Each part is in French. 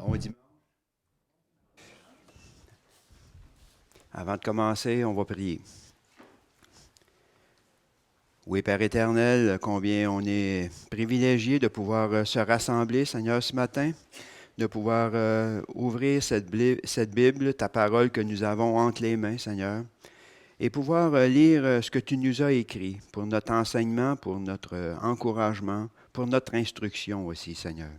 Bon dimanche. Avant de commencer, on va prier. Oui, Père éternel, combien on est privilégié de pouvoir se rassembler, Seigneur, ce matin, de pouvoir ouvrir cette Bible, ta parole que nous avons entre les mains, Seigneur, et pouvoir lire ce que tu nous as écrit pour notre enseignement, pour notre encouragement, pour notre instruction aussi, Seigneur.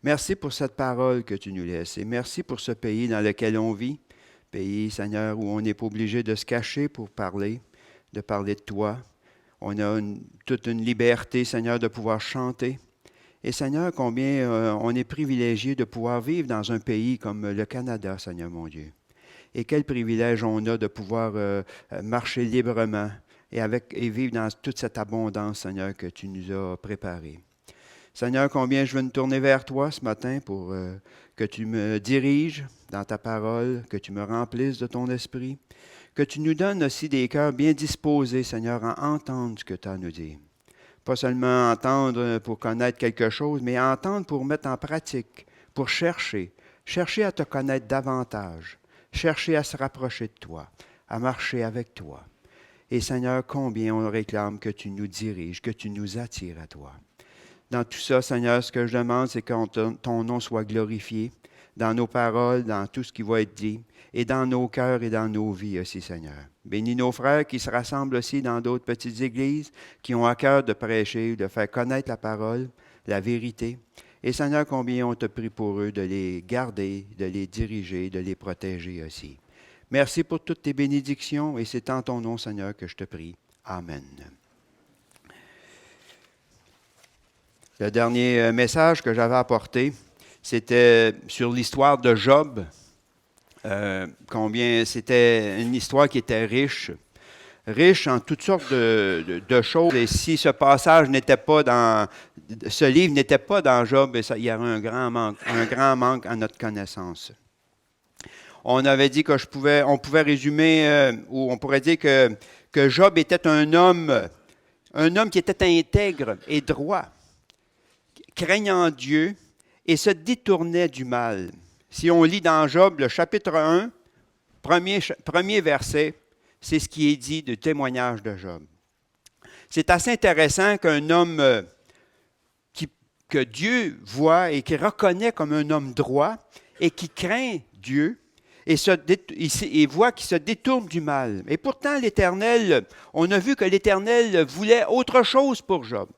Merci pour cette parole que tu nous laisses et merci pour ce pays dans lequel on vit, pays, Seigneur, où on n'est pas obligé de se cacher pour parler, de parler de toi. On a toute une liberté, Seigneur, de pouvoir chanter. Et Seigneur, combien on est privilégié de pouvoir vivre dans un pays comme le Canada, Seigneur mon Dieu. Et quel privilège on a de pouvoir marcher librement et vivre dans toute cette abondance, Seigneur, que tu nous as préparée. Seigneur, combien je veux me tourner vers toi ce matin pour que tu me diriges dans ta parole, que tu me remplisses de ton esprit, que tu nous donnes aussi des cœurs bien disposés, Seigneur, à entendre ce que tu as à nous dire. Pas seulement entendre pour connaître quelque chose, mais entendre pour mettre en pratique, pour chercher à te connaître davantage, chercher à se rapprocher de toi, à marcher avec toi. Et Seigneur, combien on réclame que tu nous diriges, que tu nous attires à toi. Dans tout ça, Seigneur, ce que je demande, c'est que ton nom soit glorifié dans nos paroles, dans tout ce qui va être dit, et dans nos cœurs et dans nos vies aussi, Seigneur. Bénis nos frères qui se rassemblent aussi dans d'autres petites églises, qui ont à cœur de prêcher, de faire connaître la parole, la vérité. Et Seigneur, combien on te prie pour eux de les garder, de les diriger, de les protéger aussi. Merci pour toutes tes bénédictions, et c'est en ton nom, Seigneur, que je te prie. Amen. Le dernier message que j'avais apporté, c'était sur l'histoire de Job. Combien c'était une histoire qui était riche en toutes sortes de choses. Et si ce passage n'était pas dans, ce livre n'était pas dans Job, il y aurait un grand manque à notre connaissance. On avait dit que on pouvait résumer, ou on pourrait dire que Job était un homme qui était intègre et droit, craignant Dieu et se détournait du mal. Si on lit dans Job, le chapitre 1, premier verset, c'est ce qui est dit du témoignage de Job. C'est assez intéressant qu'un homme que Dieu voit et qui reconnaît comme un homme droit et qui craint Dieu et voit qu'il se détourne du mal. Et pourtant, l'Éternel, on a vu que l'Éternel voulait autre chose pour Job.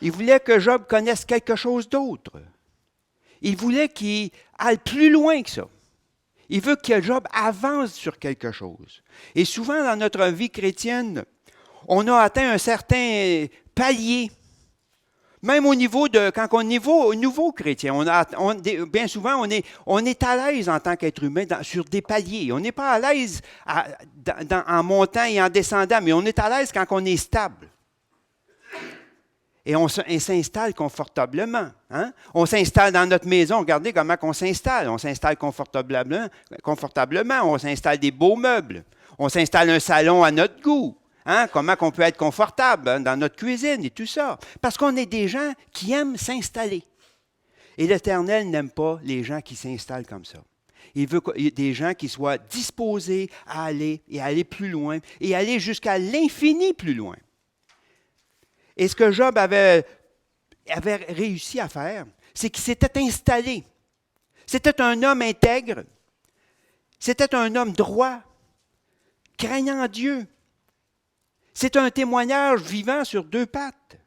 Il voulait que Job connaisse quelque chose d'autre. Il voulait qu'il aille plus loin que ça. Il veut que Job avance sur quelque chose. Et souvent dans notre vie chrétienne, on a atteint un certain palier. Même au niveau quand on est nouveau chrétien, bien souvent on est à l'aise en tant qu'être humain sur des paliers. On n'est pas à l'aise en montant et en descendant, mais on est à l'aise quand on est stable. Et on s'installe confortablement. Hein? On s'installe dans notre maison. Regardez comment on s'installe. On s'installe confortablement. On s'installe des beaux meubles. On s'installe un salon à notre goût. Hein? Comment on peut être confortable dans notre cuisine et tout ça. Parce qu'on est des gens qui aiment s'installer. Et l'Éternel n'aime pas les gens qui s'installent comme ça. Il veut des gens qui soient disposés à aller plus loin et aller jusqu'à l'infini plus loin. Et ce que Job avait réussi à faire, c'est qu'il s'était installé. C'était un homme intègre. C'était un homme droit, craignant Dieu. C'est un témoignage vivant sur deux pattes.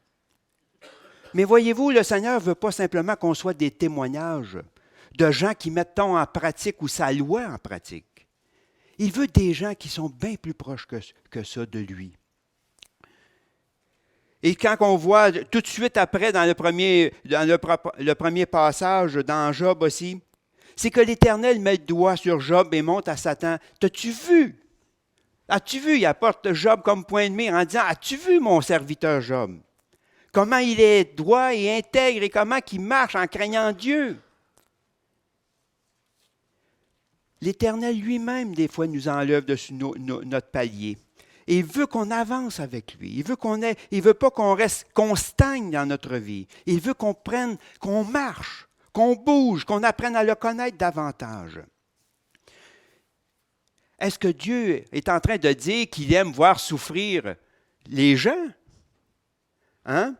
Mais voyez-vous, le Seigneur ne veut pas simplement qu'on soit des témoignages de gens qui mettent en pratique ou sa loi en pratique. Il veut des gens qui sont bien plus proches que ça de lui. Et quand on voit tout de suite après, dans le premier passage, dans Job aussi, c'est que l'Éternel met le doigt sur Job et montre à Satan, « T'as-tu vu? As-tu vu? » Il apporte Job comme point de mire en disant, « As-tu vu mon serviteur Job? Comment il est droit et intègre et comment il marche en craignant Dieu? » L'Éternel lui-même, des fois, nous enlève de notre palier. Et il veut qu'on avance avec lui. Il veut pas qu'on stagne dans notre vie. Il veut qu'on marche, qu'on bouge, qu'on apprenne à le connaître davantage. Est-ce que Dieu est en train de dire qu'il aime voir souffrir les gens? Hein?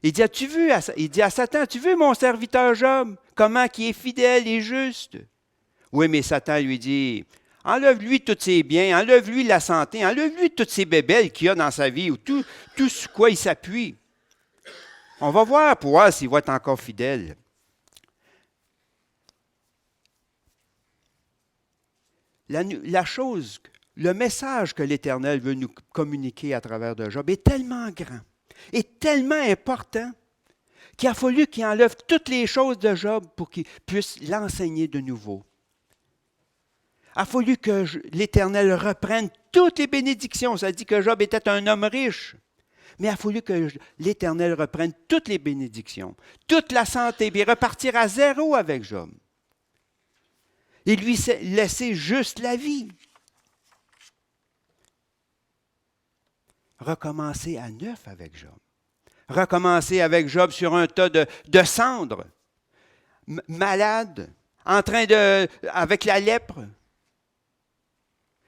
Il dit, il dit à Satan, as-tu vu mon serviteur Job, comment qui est fidèle et juste? Oui, mais Satan lui dit, enlève-lui tous ses biens, enlève-lui la santé, enlève-lui toutes ses bébelles qu'il y a dans sa vie, ou tout sur quoi il s'appuie. On va voir pour voir s'il va être encore fidèle. La chose, le message que l'Éternel veut nous communiquer à travers de Job est tellement grand, est tellement important, qu'il a fallu qu'il enlève toutes les choses de Job pour qu'il puisse l'enseigner de nouveau. Il a fallu que l'Éternel reprenne toutes les bénédictions. Ça dit que Job était un homme riche. Mais il a fallu que l'Éternel reprenne toutes les bénédictions, toute la santé, puis repartir à zéro avec Job. Et lui laisser juste la vie. Recommencer à neuf avec Job. Recommencer avec Job sur un tas de cendres, malade, avec la lèpre.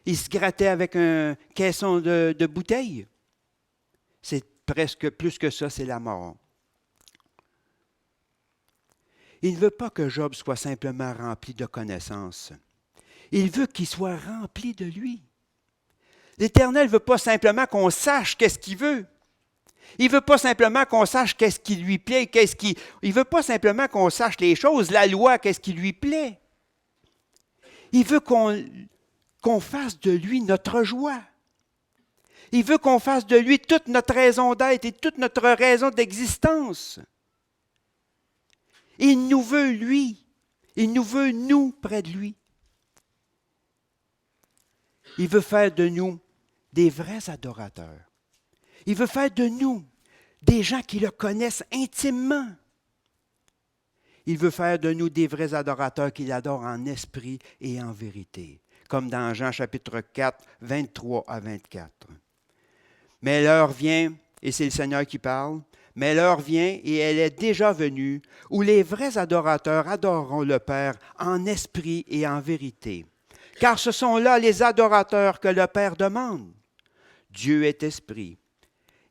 Il se grattait avec un caisson de bouteilles. C'est presque plus que ça, c'est la mort. Il ne veut pas que Job soit simplement rempli de connaissances. Il veut qu'il soit rempli de lui. L'Éternel ne veut pas simplement qu'on sache qu'est-ce qu'il veut. Il ne veut pas simplement qu'on sache qu'est-ce qui lui plaît, il ne veut pas simplement qu'on sache les choses, la loi, qu'est-ce qui lui plaît. Il veut qu'on fasse de lui notre joie. Il veut qu'on fasse de lui toute notre raison d'être et toute notre raison d'existence. Il nous veut, lui. Il nous veut, nous, près de lui. Il veut faire de nous des vrais adorateurs. Il veut faire de nous des gens qui le connaissent intimement. Il veut faire de nous des vrais adorateurs qui l'adorent en esprit et en vérité, comme dans Jean chapitre 4, 23 à 24. Mais l'heure vient, et c'est le Seigneur qui parle, mais l'heure vient, et elle est déjà venue, où les vrais adorateurs adoreront le Père en esprit et en vérité. Car ce sont là les adorateurs que le Père demande. Dieu est esprit.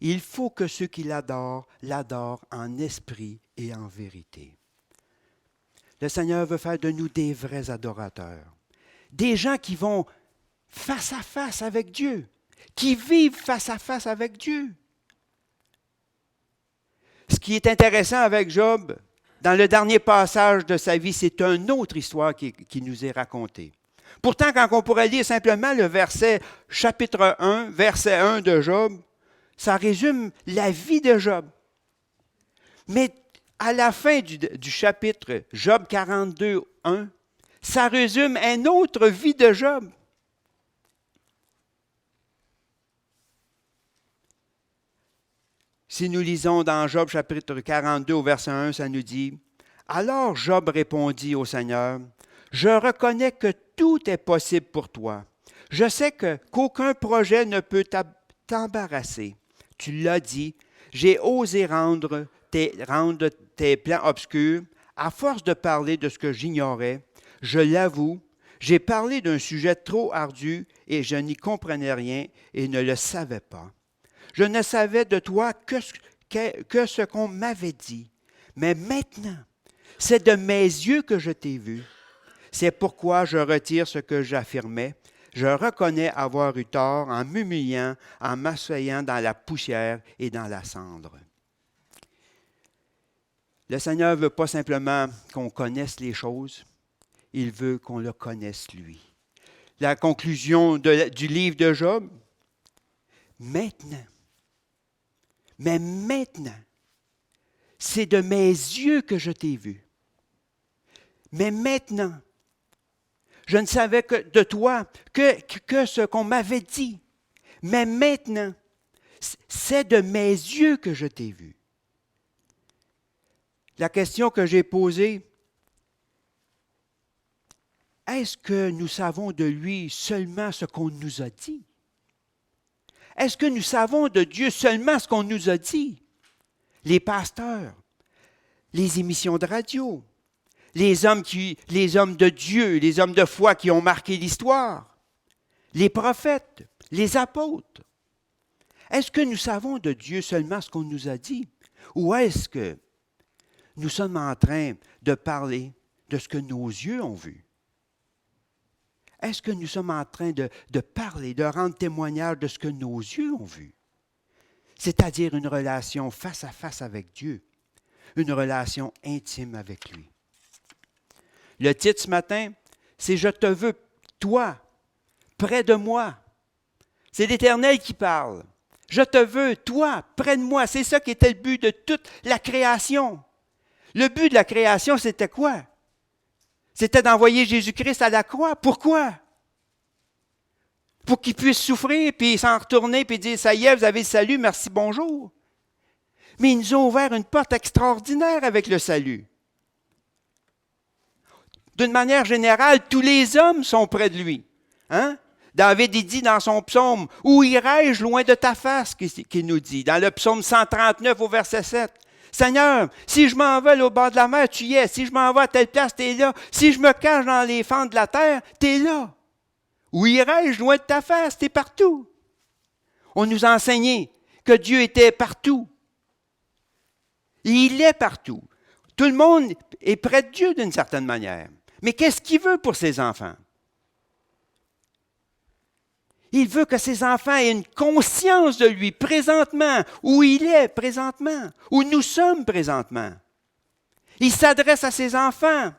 Il faut que ceux qui l'adorent en esprit et en vérité. Le Seigneur veut faire de nous des vrais adorateurs, des gens qui vont face à face avec Dieu, qui vivent face à face avec Dieu. Ce qui est intéressant avec Job, dans le dernier passage de sa vie, c'est une autre histoire qui nous est racontée. Pourtant, quand on pourrait lire simplement le chapitre 1, verset 1 de Job, ça résume la vie de Job. Mais à la fin du chapitre Job 42, 1, ça résume une autre vie de Job. Si nous lisons dans Job chapitre 42 au verset 1, ça nous dit « Alors Job répondit au Seigneur, « Je reconnais que tout est possible pour toi. Je sais qu'aucun projet ne peut t'embarrasser. Tu l'as dit, j'ai osé rendre tes plans obscurs. À force de parler de ce que j'ignorais, je l'avoue, j'ai parlé d'un sujet trop ardu et je n'y comprenais rien et ne le savais pas. Je ne savais de toi que ce qu'on m'avait dit. Mais maintenant, c'est de mes yeux que je t'ai vu. C'est pourquoi je retire ce que j'affirmais. Je reconnais avoir eu tort en m'humiliant, en m'asseyant dans la poussière et dans la cendre. » Le Seigneur ne veut pas simplement qu'on connaisse les choses, il veut qu'on le connaisse lui. La conclusion du livre de Job, maintenant, c'est de mes yeux que je t'ai vu. Mais maintenant, je ne savais que de toi que ce qu'on m'avait dit. Mais maintenant, c'est de mes yeux que je t'ai vu. La question que j'ai posée, est-ce que nous savons de lui seulement ce qu'on nous a dit? Est-ce que nous savons de Dieu seulement ce qu'on nous a dit? Les pasteurs, les émissions de radio, les hommes de Dieu, les hommes de foi qui ont marqué l'histoire, les prophètes, les apôtres. Est-ce que nous savons de Dieu seulement ce qu'on nous a dit? Ou est-ce que nous sommes en train de parler de ce que nos yeux ont vu? Est-ce que nous sommes en train de parler, de rendre témoignage de ce que nos yeux ont vu? C'est-à-dire une relation face à face avec Dieu, une relation intime avec lui. Le titre ce matin, c'est « Je te veux, toi, près de moi ». C'est l'Éternel qui parle. « Je te veux, toi, près de moi ». C'est ça qui était le but de toute la création. Le but de la création, c'était quoi? C'était d'envoyer Jésus-Christ à la croix. Pourquoi? Pour qu'il puisse souffrir, puis s'en retourner, puis dire « Ça y est, vous avez le salut, merci, bonjour ». Mais il nous a ouvert une porte extraordinaire avec le salut. D'une manière générale, tous les hommes sont près de lui. Hein? David il dit dans son psaume « Où irai-je loin de ta face » qu'il nous dit. Dans le psaume 139 au verset 7. « Seigneur, si je m'en vais au bord de la mer, tu y es. Si je m'en vais à telle place, tu es là. Si je me cache dans les fentes de la terre, tu es là. Où irai-je loin de ta face? Tu es partout. » On nous a enseigné que Dieu était partout. Et il est partout. Tout le monde est près de Dieu d'une certaine manière. Mais qu'est-ce qu'il veut pour ses enfants? Il veut que ses enfants aient une conscience de lui présentement, où il est présentement, où nous sommes présentement. Il s'adresse à ses enfants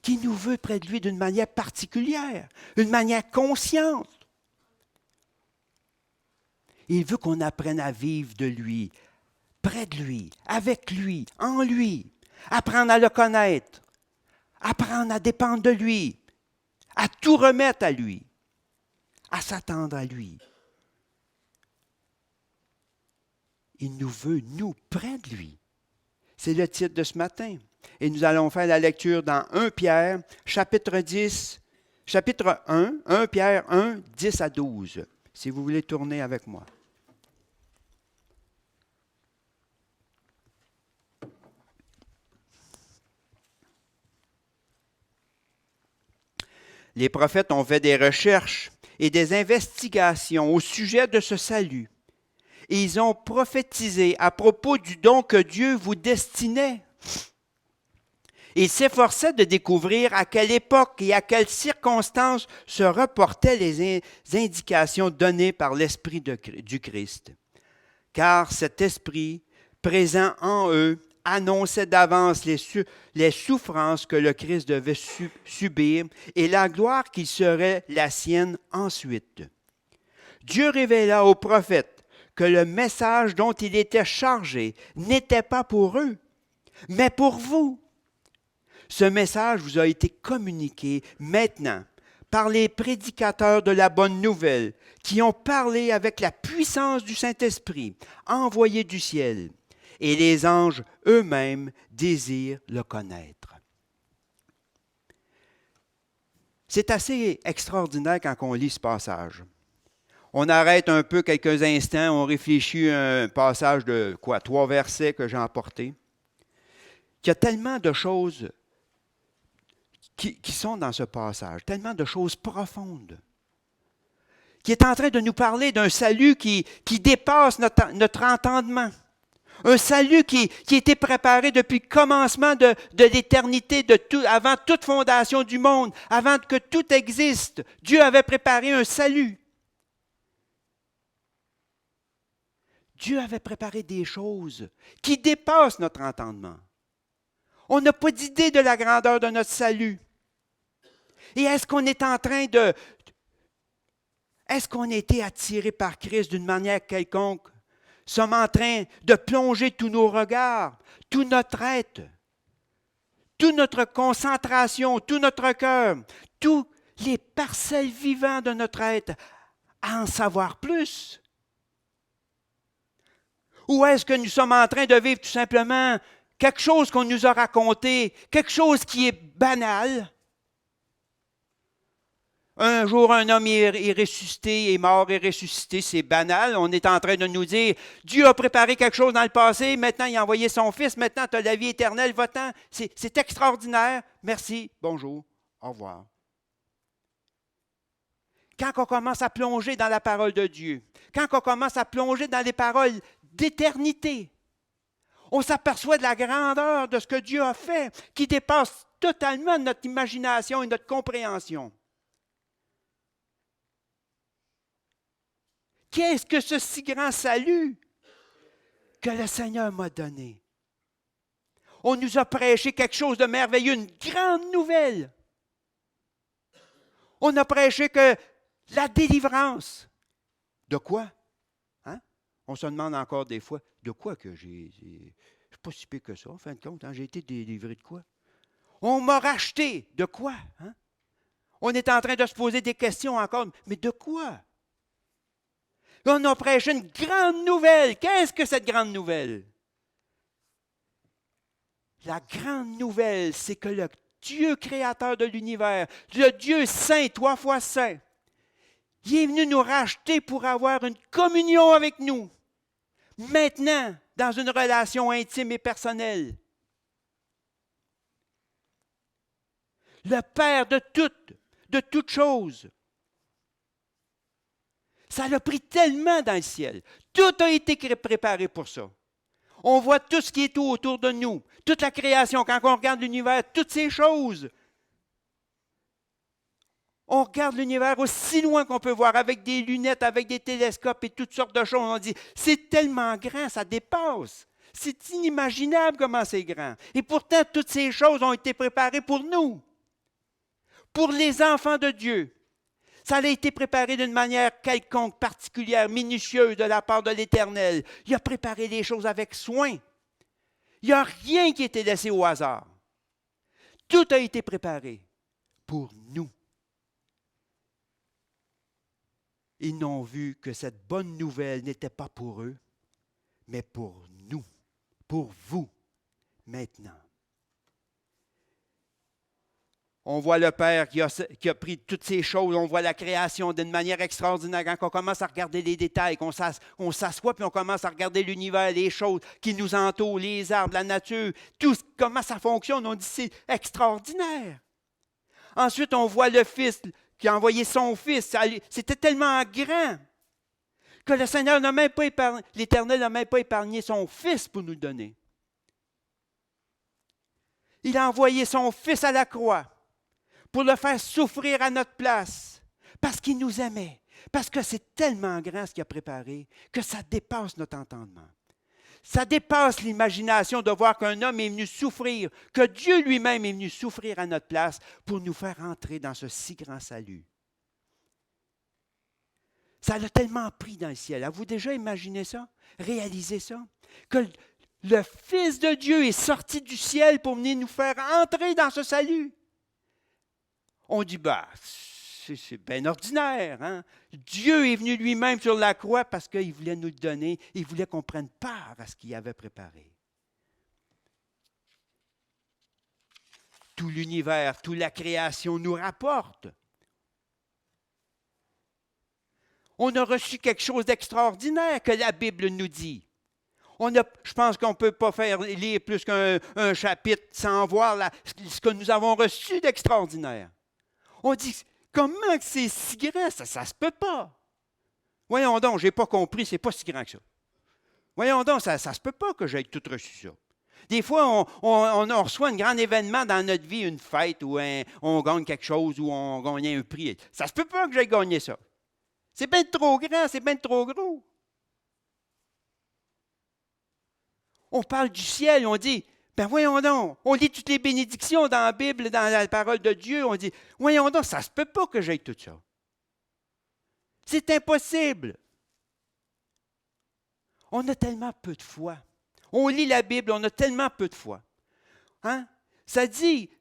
qui nous veut près de lui d'une manière particulière, une manière consciente. Il veut qu'on apprenne à vivre de lui, près de lui, avec lui, en lui, apprendre à le connaître, apprendre à dépendre de lui, à tout remettre à lui, à s'attendre à lui. Il nous veut, nous, près de lui. C'est le titre de ce matin. Et nous allons faire la lecture dans 1 Pierre, chapitre 1 Pierre 1, 10 à 12. Si vous voulez tourner avec moi. Les prophètes ont fait des recherches et des investigations au sujet de ce salut. Et ils ont prophétisé à propos du don que Dieu vous destinait. Ils s'efforçaient de découvrir à quelle époque et à quelles circonstances se reportaient les indications données par l'Esprit du Christ. Car cet Esprit, présent en eux, annonçait d'avance les souffrances que le Christ devait subir et la gloire qui serait la sienne ensuite. Dieu révéla aux prophètes que le message dont il était chargé n'était pas pour eux, mais pour vous. Ce message vous a été communiqué maintenant par les prédicateurs de la bonne nouvelle qui ont parlé avec la puissance du Saint-Esprit envoyé du ciel. Et les anges eux-mêmes désirent le connaître. C'est assez extraordinaire quand on lit ce passage. On arrête un peu quelques instants, on réfléchit à un passage de 3 versets que j'ai emportés. Il y a tellement de choses qui sont dans ce passage, tellement de choses profondes, qui est en train de nous parler d'un salut qui dépasse notre entendement. Un salut qui était préparé depuis le commencement de l'éternité, avant toute fondation du monde, avant que tout existe. Dieu avait préparé un salut. Dieu avait préparé des choses qui dépassent notre entendement. On n'a pas d'idée de la grandeur de notre salut. Et est-ce qu'on est en train de... Est-ce qu'on a été attiré par Christ d'une manière quelconque? Sommes en train de plonger tous nos regards, tout notre être, toute notre concentration, tout notre cœur, tous les parcelles vivantes de notre être à en savoir plus? Ou est-ce que nous sommes en train de vivre tout simplement quelque chose qu'on nous a raconté, quelque chose qui est banal, Un jour, un homme est ressuscité, est mort et ressuscité, c'est banal. On est en train de nous dire, Dieu a préparé quelque chose dans le passé, maintenant il a envoyé son Fils, maintenant tu as la vie éternelle, va-t'en. C'est extraordinaire. Merci, bonjour, au revoir. Quand on commence à plonger dans la parole de Dieu, quand on commence à plonger dans les paroles d'éternité, on s'aperçoit de la grandeur de ce que Dieu a fait, qui dépasse totalement notre imagination et notre compréhension. Qu'est-ce que ce si grand salut que le Seigneur m'a donné? On nous a prêché quelque chose de merveilleux, une grande nouvelle. On a prêché que la délivrance. De quoi? Hein? On se demande encore des fois, de quoi que je ne suis pas si pire que ça, en fin de compte. Hein? J'ai été délivré de quoi? On m'a racheté. De quoi? Hein? On est en train de se poser des questions encore. Mais de quoi? On a prêché une grande nouvelle. Qu'est-ce que cette grande nouvelle? La grande nouvelle, c'est que le Dieu créateur de l'univers, le Dieu saint, 3 fois saint, il est venu nous racheter pour avoir une communion avec nous. Maintenant, dans une relation intime et personnelle. Le Père de toutes choses. Ça l'a pris tellement dans le ciel. Tout a été préparé pour ça. On voit tout ce qui est autour de nous, toute la création, quand on regarde l'univers, toutes ces choses. On regarde l'univers aussi loin qu'on peut voir, avec des lunettes, avec des télescopes et toutes sortes de choses. On dit, c'est tellement grand, ça dépasse. C'est inimaginable comment c'est grand. Et pourtant, toutes ces choses ont été préparées pour nous, pour les enfants de Dieu. Ça a été préparé d'une manière quelconque, particulière, minutieuse de la part de l'Éternel. Il a préparé les choses avec soin. Il n'y a rien qui a été laissé au hasard. Tout a été préparé pour nous. Ils n'ont vu que cette bonne nouvelle n'était pas pour eux, mais pour nous, pour vous, maintenant. On voit le Père qui a pris toutes ces choses, on voit la création d'une manière extraordinaire. Quand on commence à regarder les détails, qu'on s'assoit puis on commence à regarder l'univers, les choses qui nous entourent, les arbres, la nature, tout comment ça fonctionne, on dit c'est extraordinaire. Ensuite, on voit le Fils qui a envoyé son Fils. C'était tellement grand que le Seigneur n'a même pas épargné, l'Éternel n'a même pas épargné son Fils pour nous le donner. Il a envoyé son Fils à la croix pour le faire souffrir à notre place, parce qu'il nous aimait, parce que c'est tellement grand ce qu'il a préparé que ça dépasse notre entendement. Ça dépasse l'imagination de voir qu'un homme est venu souffrir, que Dieu lui-même est venu souffrir à notre place pour nous faire entrer dans ce si grand salut. Ça l'a tellement pris dans le ciel. Avez-vous déjà imaginé ça? Réalisé ça? Que le Fils de Dieu est sorti du ciel pour venir nous faire entrer dans ce salut. On dit, c'est bien ordinaire. Hein? Dieu est venu lui-même sur la croix parce qu'il voulait nous le donner. Il voulait qu'on prenne part à ce qu'il avait préparé. Tout l'univers, toute la création nous rapporte. On a reçu quelque chose d'extraordinaire que la Bible nous dit. Je pense qu'on ne peut pas lire plus qu'un chapitre sans voir ce que nous avons reçu d'extraordinaire. On dit, comment que c'est si grand? Ça ne se peut pas. Voyons donc, je n'ai pas compris, c'est pas si grand que ça. Voyons donc, ça ne se peut pas que j'aie tout reçu ça. Des fois, on reçoit un grand événement dans notre vie, une fête, ou on gagne quelque chose, ou on gagne un prix. Ça ne se peut pas que j'aie gagné ça. C'est bien trop grand, c'est bien trop gros. On parle du ciel, on dit, ben voyons donc, on lit toutes les bénédictions dans la Bible, dans la parole de Dieu, on dit, voyons donc, ça ne se peut pas que j'aie tout ça. C'est impossible. On a tellement peu de foi. On lit la Bible, on a tellement peu de foi. Hein? Ça dit,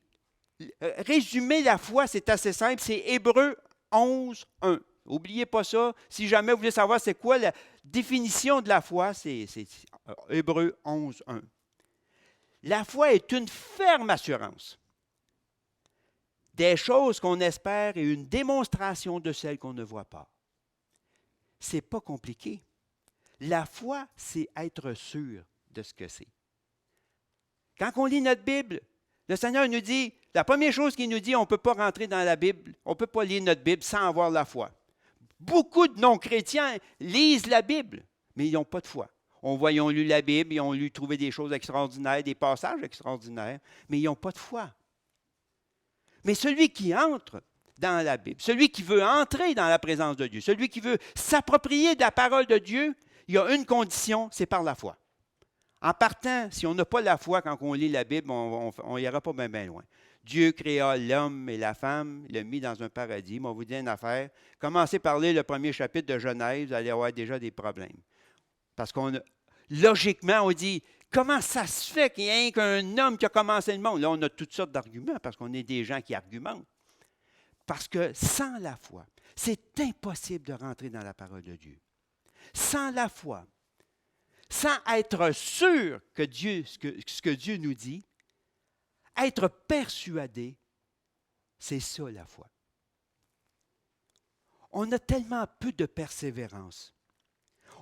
résumer la foi, c'est assez simple, c'est Hébreux 11, 1. N'oubliez pas ça. Si jamais vous voulez savoir c'est quoi la définition de la foi, c'est Hébreux 11, 1. La foi est une ferme assurance des choses qu'on espère et une démonstration de celles qu'on ne voit pas. Ce n'est pas compliqué. La foi, c'est être sûr de ce que c'est. Quand on lit notre Bible, le Seigneur nous dit, la première chose qu'il nous dit, on ne peut pas rentrer dans la Bible, on ne peut pas lire notre Bible sans avoir la foi. Beaucoup de non-chrétiens lisent la Bible, mais ils n'ont pas de foi. Ils ont lu la Bible, ils ont lu trouvé des choses extraordinaires, des passages extraordinaires, mais ils n'ont pas de foi. Mais celui qui entre dans la Bible, celui qui veut entrer dans la présence de Dieu, celui qui veut s'approprier de la parole de Dieu, il y a une condition, c'est par la foi. En partant, si on n'a pas la foi quand on lit la Bible, on n'ira pas bien loin. Dieu créa l'homme et la femme, l'a mis dans un paradis. Mais on vous dit une affaire. Commencez par lire le premier chapitre de Genèse, vous allez avoir déjà des problèmes. Parce logiquement, on dit, comment ça se fait qu'il y ait qu'un homme qui a commencé le monde? Là, on a toutes sortes d'arguments parce qu'on est des gens qui argumentent. Parce que sans la foi, c'est impossible de rentrer dans la parole de Dieu. Sans la foi, sans être sûr que ce que Dieu nous dit, être persuadé, c'est ça la foi. On a tellement peu de persévérance.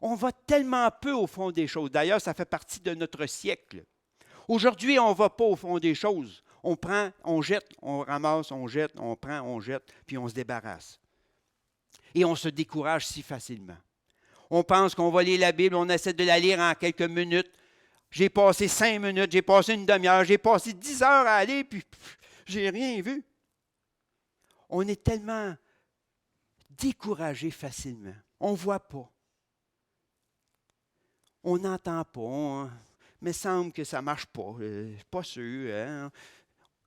On va tellement peu au fond des choses. D'ailleurs, ça fait partie de notre siècle. Aujourd'hui, on ne va pas au fond des choses. On prend, on jette, on ramasse, on jette, on prend, on jette, puis on se débarrasse. Et on se décourage si facilement. On pense qu'on va lire la Bible, on essaie de la lire en quelques minutes. J'ai passé 5 minutes, j'ai passé une demi-heure, j'ai passé 10 heures à aller, puis j'ai rien vu. On est tellement découragé facilement. On ne voit pas. On n'entend pas. Mais semble que ça ne marche pas. Pas sûr. Hein?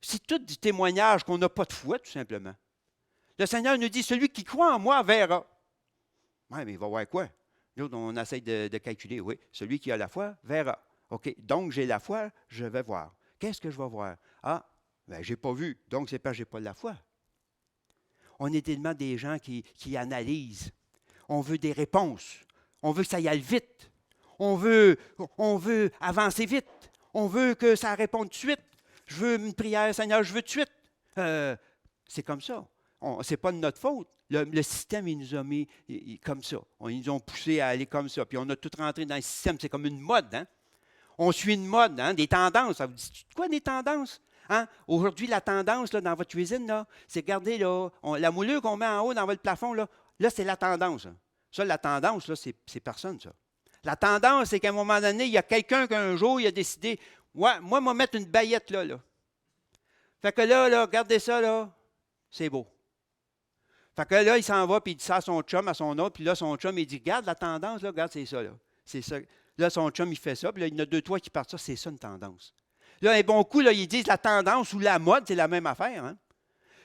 C'est tout du témoignage qu'on n'a pas de foi, tout simplement. Le Seigneur nous dit, celui qui croit en moi verra. Oui, mais il va voir quoi? Nous, on essaie de calculer. Oui, celui qui a la foi verra. OK, donc j'ai la foi, je vais voir. Qu'est-ce que je vais voir? Ah, bien, je n'ai pas vu, donc c'est parce que je n'ai pas la foi. On est tellement des gens qui analysent. On veut des réponses. On veut que ça y aille vite. On veut avancer vite. On veut que ça réponde tout de suite. Je veux une prière, Seigneur, je veux tout de suite. C'est comme ça. Ce n'est pas de notre faute. Le système, il nous a mis comme ça. Ils nous ont poussé à aller comme ça. Puis on a tout rentré dans le système. C'est comme une mode. Hein? On suit une mode, hein? Des tendances. Ça vous dit quoi, des tendances? Hein? Aujourd'hui, la tendance là, dans votre cuisine, là, c'est regardez là, la moulure qu'on met en haut dans votre plafond, là c'est la tendance. Hein? Ça, la tendance, là, c'est personne, ça. La tendance, c'est qu'à un moment donné, il y a quelqu'un qu'un jour, il a décidé, ouais, moi, je vais mettre une baillette là. Fait que là, regardez ça, là, c'est beau. Fait que là, il s'en va, puis il dit ça à son chum, à son autre, puis là, son chum, il dit, regarde la tendance, là, regarde, c'est ça, là. C'est ça. Là, son chum, il fait ça, puis là, il y en a 2-3 qui partent ça, c'est ça une tendance. Là, un bon coup, là, ils disent la tendance ou la mode, c'est la même affaire. Hein?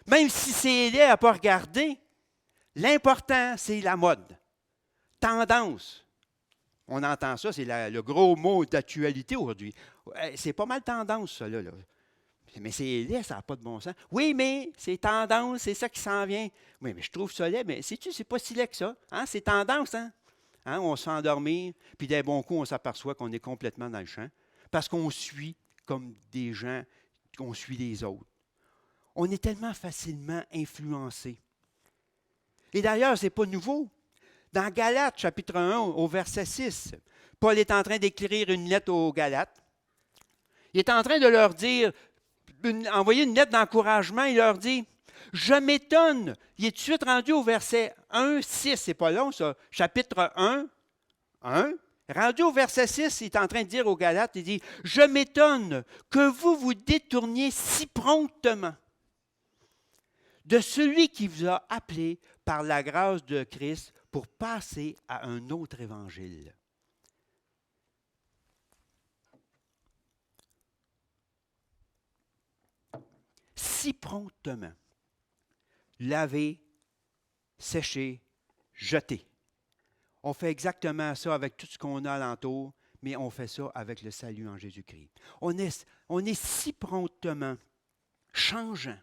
Même si c'est laid à ne pas regarder, l'important, c'est la mode. Tendance. On entend ça, c'est le gros mot d'actualité aujourd'hui. C'est pas mal tendance, ça, là. Mais c'est laid, ça n'a pas de bon sens. Oui, mais c'est tendance, c'est ça qui s'en vient. Oui, mais je trouve ça laid, mais sais-tu, c'est pas si laid que ça. Hein? C'est tendance, hein? Hein? On se fait endormir, puis d'un bon coup, on s'aperçoit qu'on est complètement dans le champ. Parce qu'on suit comme des gens, qu'on suit les autres. On est tellement facilement influencé. Et d'ailleurs, ce n'est pas nouveau. Dans Galates, chapitre 1, au verset 6, Paul est en train d'écrire une lettre aux Galates. Il est en train de leur dire, envoyer une lettre d'encouragement, il leur dit, « Je m'étonne ». Il est tout de suite rendu au verset 1, 6, c'est pas long ça, chapitre 1, 1. Rendu au verset 6, il est en train de dire aux Galates, il dit, « Je m'étonne que vous vous détourniez si promptement de celui qui vous a appelé par la grâce de Christ pour passer à un autre évangile. » Si promptement, laver, sécher, jeter. On fait exactement ça avec tout ce qu'on a alentour, mais on fait ça avec le salut en Jésus-Christ. On est si promptement changeant.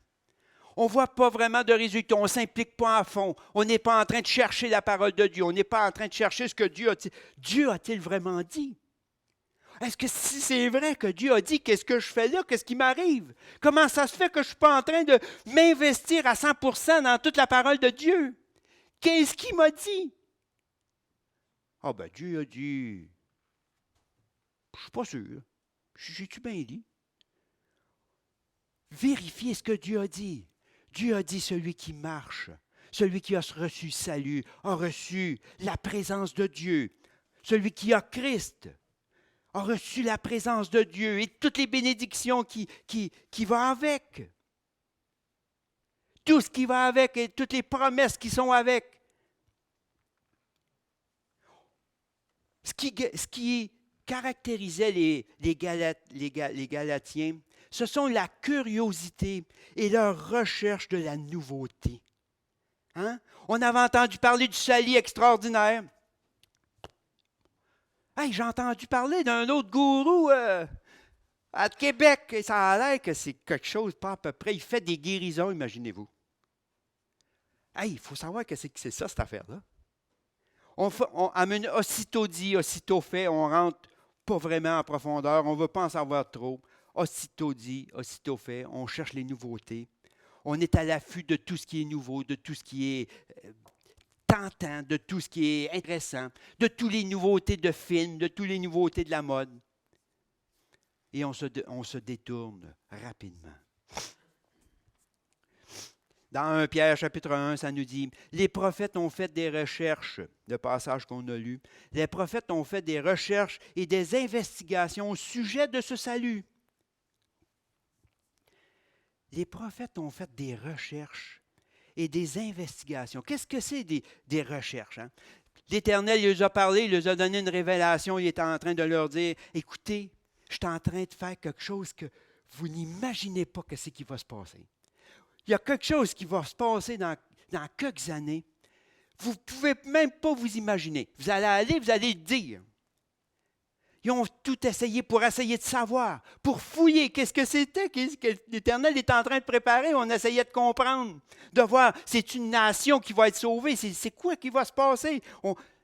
On ne voit pas vraiment de résultats, on ne s'implique pas à fond. On n'est pas en train de chercher la parole de Dieu. On n'est pas en train de chercher ce que Dieu a-t-il vraiment dit. Est-ce que si c'est vrai que Dieu a dit, qu'est-ce que je fais là? Qu'est-ce qui m'arrive? Comment ça se fait que je ne suis pas en train de m'investir à 100% dans toute la parole de Dieu? Qu'est-ce qu'il m'a dit? Ah ben Dieu a dit, je ne suis pas sûr. J'ai-tu bien dit? Vérifiez ce que Dieu a dit. Dieu a dit celui qui marche, celui qui a reçu salut, a reçu la présence de Dieu. Celui qui a Christ a reçu la présence de Dieu et toutes les bénédictions qui vont avec. Tout ce qui va avec et toutes les promesses qui sont avec. Ce qui caractérisait les Galatiens, ce sont la curiosité et leur recherche de la nouveauté. Hein? On avait entendu parler du salut extraordinaire. Hey, j'ai entendu parler d'un autre gourou à Québec. Et ça a l'air que c'est quelque chose, pas à peu près. Il fait des guérisons, imaginez-vous. Hey, il faut savoir que c'est ça, cette affaire-là. On amène aussitôt dit, aussitôt fait, on rentre pas vraiment en profondeur, on ne veut pas en savoir trop. Aussitôt dit, aussitôt fait, on cherche les nouveautés. On est à l'affût de tout ce qui est nouveau, de tout ce qui est tentant, de tout ce qui est intéressant, de toutes les nouveautés de films, de toutes les nouveautés de la mode. Et on se détourne rapidement. Dans 1 Pierre chapitre 1, ça nous dit, les prophètes ont fait des recherches, le passage qu'on a lu, les prophètes ont fait des recherches et des investigations au sujet de ce salut. Les prophètes ont fait des recherches et des investigations. Qu'est-ce que c'est des recherches? Hein? L'Éternel il les a parlé, il les a donné une révélation, il était en train de leur dire, écoutez, je suis en train de faire quelque chose que vous n'imaginez pas que c'est qui va se passer. Il y a quelque chose qui va se passer dans quelques années. Vous ne pouvez même pas vous imaginer. Vous allez le dire. Ils ont tout essayé pour essayer de savoir, pour fouiller qu'est-ce que c'était, qu'est-ce que l'Éternel est en train de préparer. On essayait de comprendre, de voir, c'est une nation qui va être sauvée, c'est quoi qui va se passer?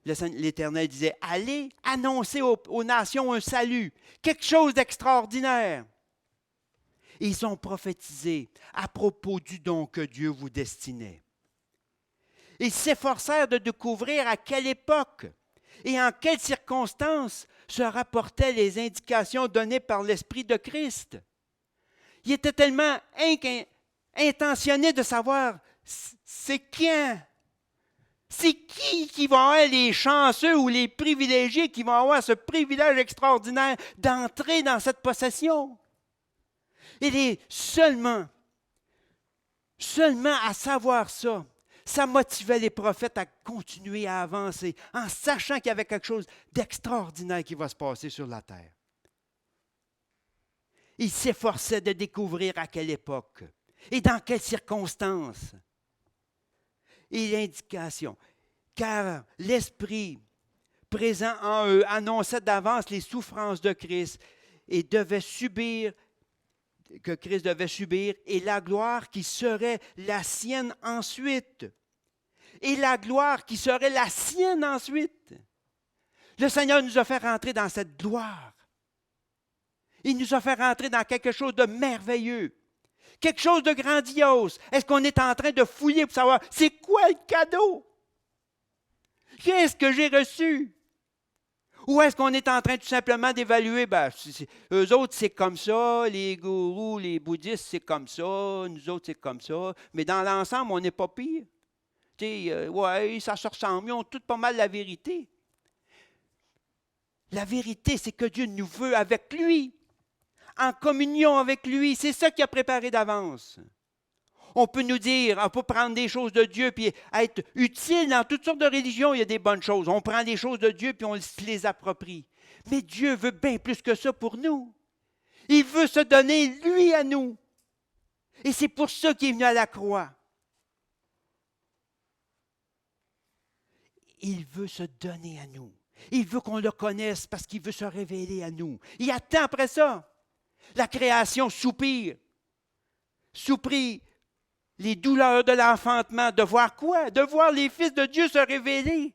L'Éternel disait, allez annoncer aux nations un salut, quelque chose d'extraordinaire. Et ils ont prophétisé à propos du don que Dieu vous destinait. Ils s'efforcèrent de découvrir à quelle époque et en quelles circonstances se rapportaient les indications données par l'Esprit de Christ. Ils étaient tellement intentionnés de savoir c'est quand. C'est qui va avoir les chanceux ou les privilégiés qui vont avoir ce privilège extraordinaire d'entrer dans cette possession. Et seulement à savoir ça, ça motivait les prophètes à continuer à avancer en sachant qu'il y avait quelque chose d'extraordinaire qui va se passer sur la terre. Ils s'efforçaient de découvrir à quelle époque et dans quelles circonstances. Et l'indication, car l'Esprit présent en eux annonçait d'avance les souffrances de Christ et que Christ devait subir, et la gloire qui serait la sienne ensuite. Et la gloire qui serait la sienne ensuite. Le Seigneur nous a fait rentrer dans cette gloire. Il nous a fait rentrer dans quelque chose de merveilleux, quelque chose de grandiose. Est-ce qu'on est en train de fouiller pour savoir, c'est quoi le cadeau? Qu'est-ce que j'ai reçu? Ou est-ce qu'on est en train tout simplement d'évaluer, eux autres c'est comme ça, les gourous, les bouddhistes c'est comme ça, nous autres c'est comme ça, mais dans l'ensemble on n'est pas pire. Ouais, ça se ressemble, ils ont tous pas mal la vérité. La vérité c'est que Dieu nous veut avec lui, en communion avec lui, c'est ça qu'il a préparé d'avance. On peut nous dire, on peut prendre des choses de Dieu puis être utile dans toutes sortes de religions, il y a des bonnes choses. On prend des choses de Dieu puis on se les approprie. Mais Dieu veut bien plus que ça pour nous. Il veut se donner, lui, à nous. Et c'est pour ça qu'il est venu à la croix. Il veut se donner à nous. Il veut qu'on le connaisse parce qu'il veut se révéler à nous. Il attend après ça. La création soupire. Soupire. Les douleurs de l'enfantement, de voir quoi? De voir les fils de Dieu se révéler.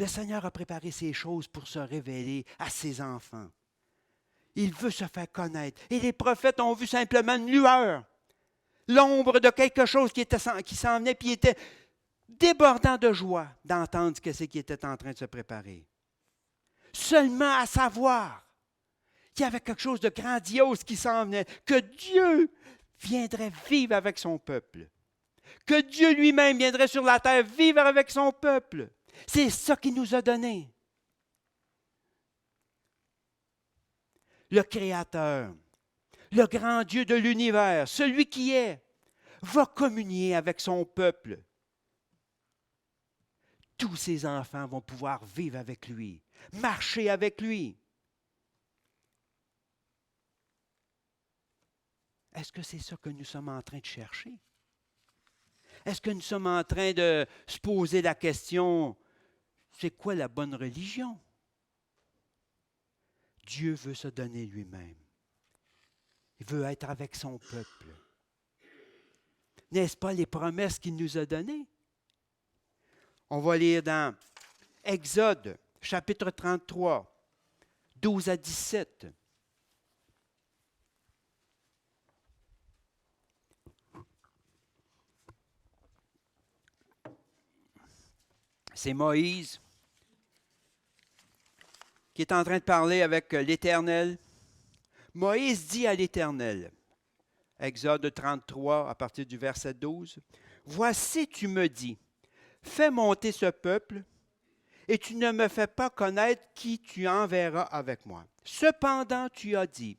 Le Seigneur a préparé ces choses pour se révéler à ses enfants. Il veut se faire connaître. Et les prophètes ont vu simplement une lueur, l'ombre de quelque chose qui s'en venait, puis ils étaient débordants de joie d'entendre ce que c'est qui était en train de se préparer. Seulement à savoir qu'il y avait quelque chose de grandiose qui s'en venait, que Dieu viendrait vivre avec son peuple, que Dieu lui-même viendrait sur la terre vivre avec son peuple. C'est ça qu'il nous a donné. Le Créateur, le grand Dieu de l'univers, celui qui est, va communier avec son peuple. Tous ses enfants vont pouvoir vivre avec lui, marcher avec lui. Est-ce que c'est ça que nous sommes en train de chercher? Est-ce que nous sommes en train de se poser la question, c'est quoi la bonne religion? Dieu veut se donner lui-même. Il veut être avec son peuple. N'est-ce pas les promesses qu'il nous a données? On va lire dans Exode, chapitre 33, 12 à 17. C'est Moïse qui est en train de parler avec l'Éternel. Moïse dit à l'Éternel, Exode 33, à partir du verset 12, « Voici, tu me dis, fais monter ce peuple, et tu ne me fais pas connaître qui tu enverras avec moi. Cependant, tu as dit,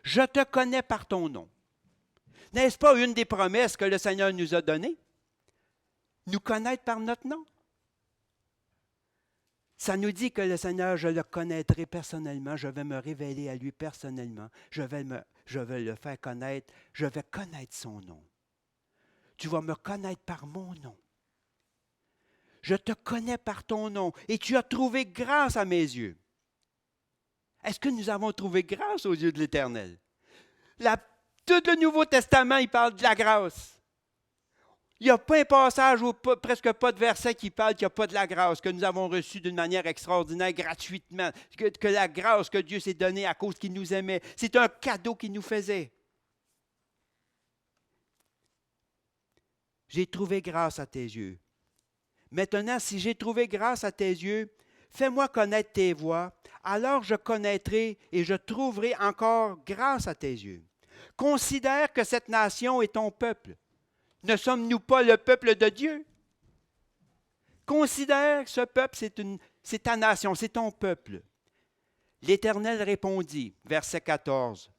je te connais par ton nom. » N'est-ce pas une des promesses que le Seigneur nous a données? Nous connaître par notre nom. Ça nous dit que le Seigneur, je le connaîtrai personnellement, je vais me révéler à lui personnellement, je vais le faire connaître, je vais connaître son nom. Tu vas me connaître par mon nom. Je te connais par ton nom et tu as trouvé grâce à mes yeux. Est-ce que nous avons trouvé grâce aux yeux de l'Éternel? Tout le Nouveau Testament, il parle de la grâce. Il n'y a pas un passage ou presque pas de verset qui parle qu'il n'y a pas de la grâce, que nous avons reçue d'une manière extraordinaire, gratuitement, que la grâce que Dieu s'est donnée à cause qu'il nous aimait, c'est un cadeau qu'il nous faisait. J'ai trouvé grâce à tes yeux. Maintenant, si j'ai trouvé grâce à tes yeux, fais-moi connaître tes voies, alors je connaîtrai et je trouverai encore grâce à tes yeux. Considère que cette nation est ton peuple. Ne sommes-nous pas le peuple de Dieu? Considère que ce peuple, c'est ta nation, c'est ton peuple. L'Éternel répondit, verset 14,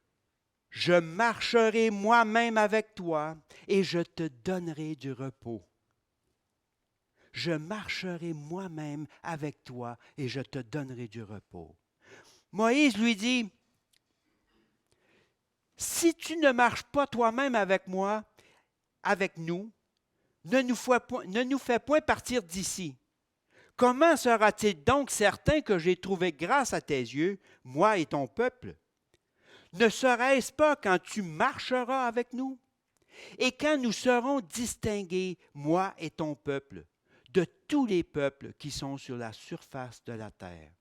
« Je marcherai moi-même avec toi et je te donnerai du repos. » Je marcherai moi-même avec toi et je te donnerai du repos. Moïse lui dit, « Si tu ne marches pas toi-même avec moi, avec nous, ne nous fais point partir d'ici. Comment sera-t-il donc certain que j'ai trouvé grâce à tes yeux, moi et ton peuple? Ne serait-ce pas quand tu marcheras avec nous? Et quand nous serons distingués, moi et ton peuple, de tous les peuples qui sont sur la surface de la terre. »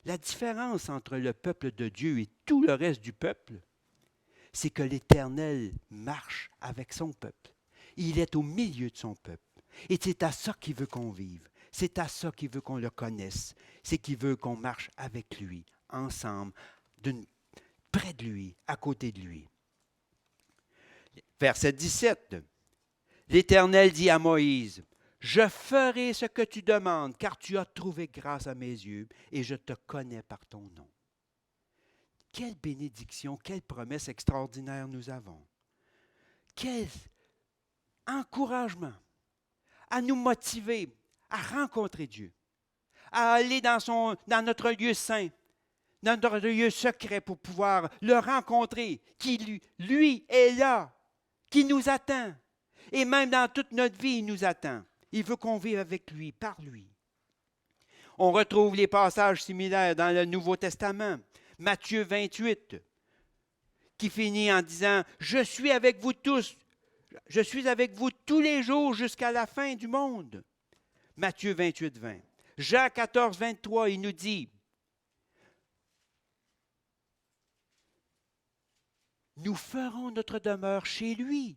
La différence entre le peuple de Dieu et tout le reste du peuple, c'est que l'Éternel marche avec son peuple. Il est au milieu de son peuple. Et c'est à ça qu'il veut qu'on vive. C'est à ça qu'il veut qu'on le connaisse. C'est qu'il veut qu'on marche avec lui, ensemble, près de lui, à côté de lui. Verset 17. L'Éternel dit à Moïse, « Je ferai ce que tu demandes, car tu as trouvé grâce à mes yeux, et je te connais par ton nom. » Quelle bénédiction, quelle promesse extraordinaire nous avons. Quel encouragement à nous motiver à rencontrer Dieu, à aller dans notre lieu saint, dans notre lieu secret pour pouvoir le rencontrer, qui lui est là, qui nous attend. Et même dans toute notre vie, il nous attend. Il veut qu'on vive avec lui, par lui. On retrouve les passages similaires dans le Nouveau Testament. Matthieu 28, qui finit en disant, « Je suis avec vous tous les jours jusqu'à la fin du monde. » Matthieu 28, 20. Jean 14, 23, il nous dit, nous ferons notre demeure chez lui.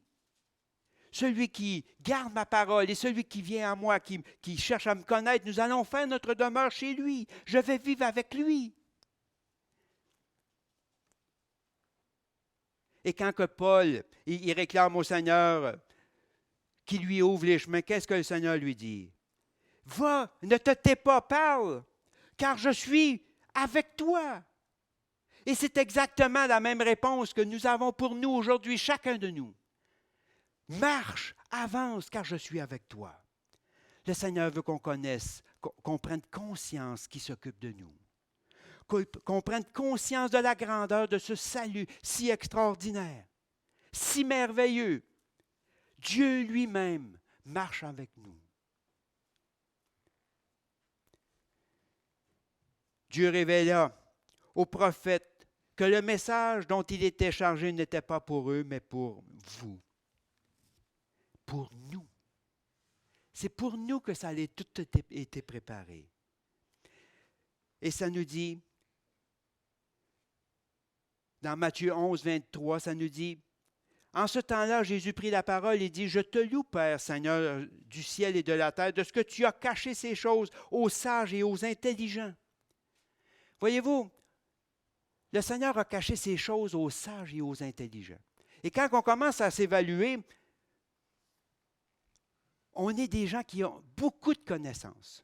Celui qui garde ma parole et celui qui vient à moi, qui cherche à me connaître, nous allons faire notre demeure chez lui. Je vais vivre avec lui. Et quand que Paul, il réclame au Seigneur qu'il lui ouvre les chemins, qu'est-ce que le Seigneur lui dit? Va, ne te tais pas, parle, car je suis avec toi. Et c'est exactement la même réponse que nous avons pour nous aujourd'hui, chacun de nous. Marche, avance, car je suis avec toi. Le Seigneur veut qu'on connaisse, qu'on prenne conscience qu'il s'occupe de nous. Qu'on prenne conscience de la grandeur de ce salut si extraordinaire, si merveilleux. Dieu lui-même marche avec nous. Dieu révéla aux prophètes que le message dont il était chargé n'était pas pour eux, mais pour vous. Pour nous. C'est pour nous que ça a tout été préparé. Et ça nous dit, dans Matthieu 11, 23, ça nous dit, en ce temps-là, Jésus prit la parole et dit, je te loue, Père, Seigneur du ciel et de la terre, de ce que tu as caché ces choses aux sages et aux intelligents. Voyez-vous, le Seigneur a caché ces choses aux sages et aux intelligents. Et quand on commence à s'évaluer, on est des gens qui ont beaucoup de connaissances.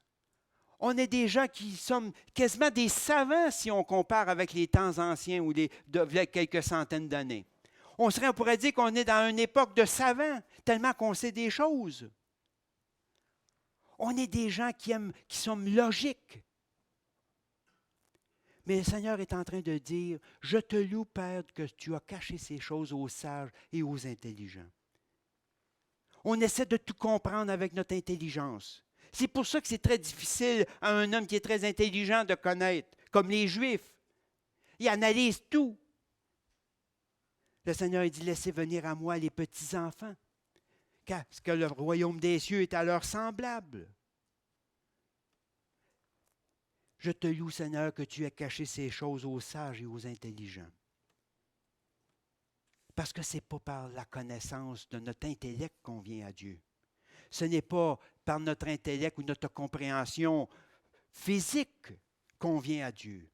On est des gens qui sont quasiment des savants si on compare avec les temps anciens ou de quelques centaines d'années. On pourrait dire qu'on est dans une époque de savants, tellement qu'on sait des choses. On est des gens qui sont logiques. Mais le Seigneur est en train de dire, je te loue, Père, que tu as caché ces choses aux sages et aux intelligents. On essaie de tout comprendre avec notre intelligence. C'est pour ça que c'est très difficile à un homme qui est très intelligent de connaître, comme les Juifs. Ils analysent tout. Le Seigneur dit, laissez venir à moi les petits-enfants, parce que le royaume des cieux est à leur semblable. Je te loue, Seigneur, que tu aies caché ces choses aux sages et aux intelligents. Parce que ce n'est pas par la connaissance de notre intellect qu'on vient à Dieu. Ce n'est pas par notre intellect ou notre compréhension physique qu'on vient à Dieu.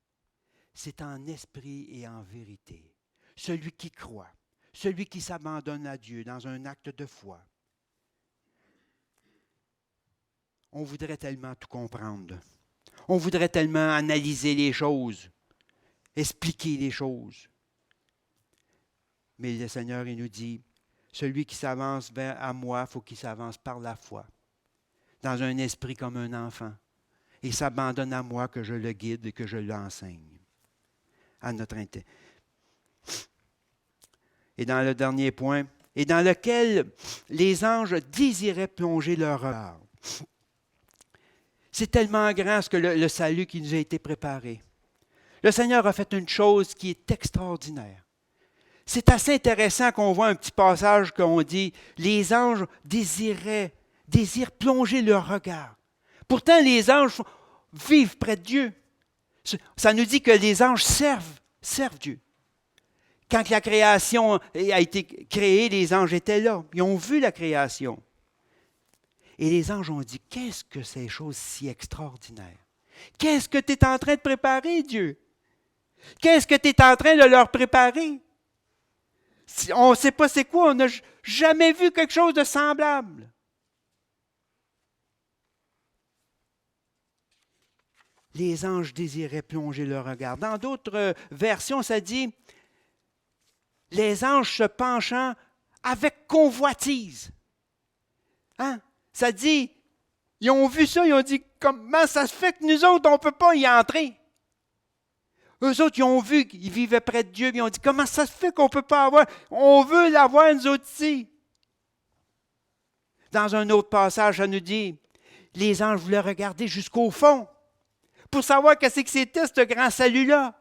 C'est en esprit et en vérité. Celui qui croit, celui qui s'abandonne à Dieu dans un acte de foi. On voudrait tellement tout comprendre. On voudrait tellement analyser les choses, expliquer les choses. Mais le Seigneur, il nous dit, celui qui s'avance à moi, il faut qu'il s'avance par la foi, dans un esprit comme un enfant. Il s'abandonne à moi que je le guide et que je l'enseigne. À notre intérêt. Et dans le dernier point, et dans lequel les anges désiraient plonger leur regard. C'est tellement grand ce que le salut qui nous a été préparé. Le Seigneur a fait une chose qui est extraordinaire. C'est assez intéressant qu'on voit un petit passage qu'on dit « Les anges désirent plonger leur regard ». Pourtant, les anges vivent près de Dieu. Ça nous dit que les anges servent Dieu. Quand la création a été créée, les anges étaient là. Ils ont vu la création. Et les anges ont dit, qu'est-ce que ces choses si extraordinaires? Qu'est-ce que tu es en train de préparer, Dieu? Qu'est-ce que tu es en train de leur préparer? On ne sait pas c'est quoi, on n'a jamais vu quelque chose de semblable. Les anges désiraient plonger leur regard. Dans d'autres versions, ça dit, les anges se penchant avec convoitise. Hein? Ça dit, ils ont vu ça, ils ont dit, comment ça se fait que nous autres, on ne peut pas y entrer? Eux autres, ils ont vu qu'ils vivaient près de Dieu, ils ont dit, comment ça se fait qu'on ne peut pas avoir? On veut l'avoir, nous autres, ici. Dans un autre passage, ça nous dit, les anges voulaient regarder jusqu'au fond pour savoir qu'est-ce que c'était, ce grand salut-là.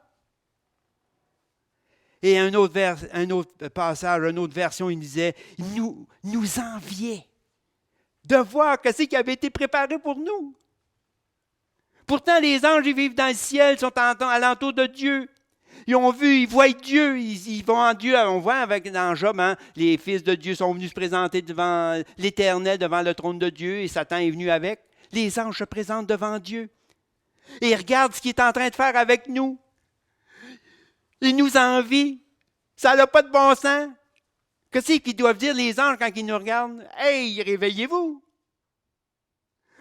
Et un autre passage, une autre version, il disait, nous enviaient de voir ce qui avait été préparé pour nous. Pourtant, les anges, ils vivent dans le ciel, sont alentour de Dieu. Ils ont vu, ils voient Dieu, ils vont en Dieu. On voit dans Job, hein, les fils de Dieu sont venus se présenter devant l'Éternel, devant le trône de Dieu, et Satan est venu avec. Les anges se présentent devant Dieu. Et ils regardent ce qu'il est en train de faire avec nous. Ils nous envient. Ça n'a pas de bon sens. Qu'est-ce qu'ils doivent dire les anges quand ils nous regardent? Hey, réveillez-vous!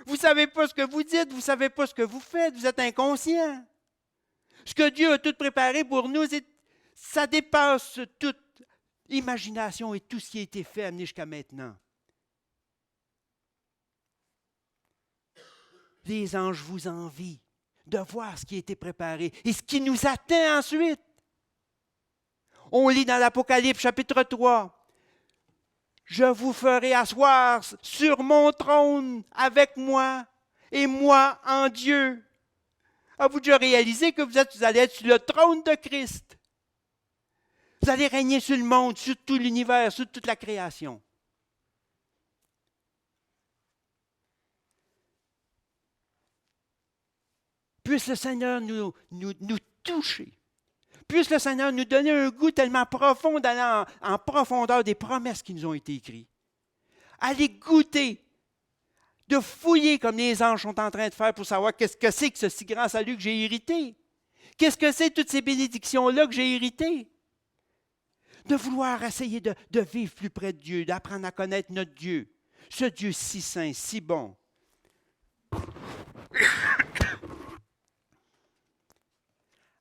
Vous ne savez pas ce que vous dites, vous ne savez pas ce que vous faites, vous êtes inconscient. Ce que Dieu a tout préparé pour nous, ça dépasse toute imagination et tout ce qui a été fait, amené jusqu'à maintenant. Les anges vous envient de voir ce qui a été préparé et ce qui nous attend ensuite. On lit dans l'Apocalypse chapitre 3. Je vous ferai asseoir sur mon trône avec moi et moi en Dieu. Avez-vous déjà réalisé que vous allez être sur le trône de Christ? Vous allez régner sur le monde, sur tout l'univers, sur toute la création. Puisse le Seigneur nous toucher. Puisse le Seigneur nous donner un goût tellement profond d'aller en profondeur des promesses qui nous ont été écrites. Allez goûter, de fouiller comme les anges sont en train de faire pour savoir qu'est-ce que c'est que ce si grand salut que j'ai hérité. Qu'est-ce que c'est toutes ces bénédictions-là que j'ai héritées? De vouloir essayer de vivre plus près de Dieu, d'apprendre à connaître notre Dieu, ce Dieu si saint, si bon.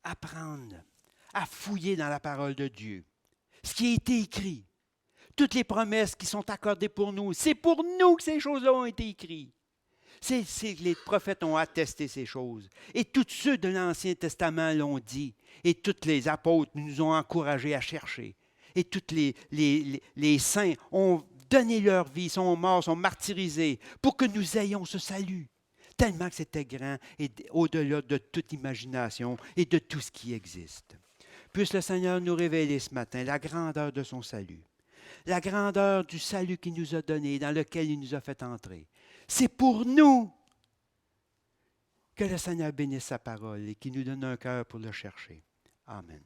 Apprendre à fouiller dans la parole de Dieu. Ce qui a été écrit, toutes les promesses qui sont accordées pour nous, c'est pour nous que ces choses-là ont été écrites. Les prophètes ont attesté ces choses. Et tous ceux de l'Ancien Testament l'ont dit. Et tous les apôtres nous ont encouragés à chercher. Et tous les saints ont donné leur vie, sont morts, sont martyrisés pour que nous ayons ce salut. Tellement que c'était grand et au-delà de toute imagination et de tout ce qui existe. Puisse le Seigneur nous révéler ce matin la grandeur de son salut, la grandeur du salut qu'il nous a donné, dans lequel il nous a fait entrer. C'est pour nous. Que le Seigneur bénisse sa parole et qu'il nous donne un cœur pour le chercher. Amen.